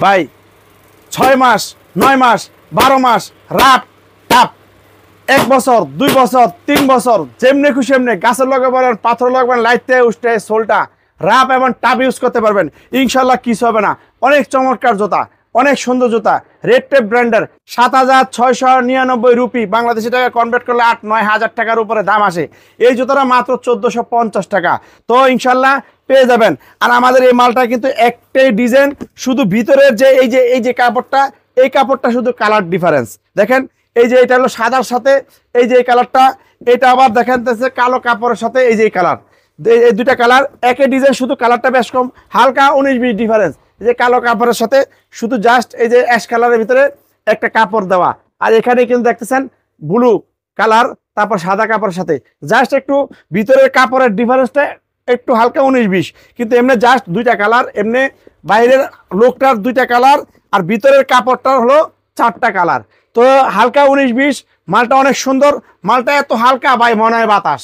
ভাই 6 মাস 9 মাস 12 মাস রাপ টাপ 1 বছর 2 বছর 3 বছর যেমনি খুশি এমনি গাছের লগে বলেন পাথর লাগবেন লাইতে উঠে সোলটা রাপ এবং টাপ ইউজ করতে পারবেন ইনশাল্লাহ কিছু হবে না। অনেক চমৎকার জুতা, অনেক সুন্দর জুতা, রেড টেপ ব্র্যান্ডের 7,699 রুপি, বাংলাদেশি টাকা কনভার্ট করলে 8-9 হাজার টাকার উপরে দাম আসে। এই জুতাটা মাত্র 1450 টাকা। তো ইনশাল্লাহ পেয়ে যাবেন। আর আমাদের এই মালটা কিন্তু একটাই ডিজাইন, শুধু ভিতরের যে এই যে কাপড়টা, এই কাপড়টা শুধু কালার ডিফারেন্স দেখেন। এই যে এটা হলো সাদার সাথে এই যে এই কালারটা, এটা আবার দেখেন কালো কাপড়ের সাথে এই যে এই কালার, এই দুইটা কালার একই ডিজাইন, শুধু কালারটা বেশ কম, হালকা 19-20 ডিফারেন্স। এই যে কালো কাপড়ের সাথে শুধু জাস্ট এই যে অ্যাশ কালারের ভিতরে একটা কাপড় দেওয়া, আর এখানে কিন্তু দেখতেছেন ব্লু কালার, তারপর সাদা কাপড়ের সাথে জাস্ট একটু ভিতরের কাপড়ের ডিফারেন্সটা একটু হালকা 19-20, কিন্তু এমনি জাস্ট দুইটা কালার, এমনি বাইরের লোকটার দুইটা কালার আর ভিতরের কাপড়টার হলো 4টা কালার। তো হালকা 19-20, মালটা অনেক সুন্দর, মালটা এত হালকা ভাই মনে হয় বাতাস।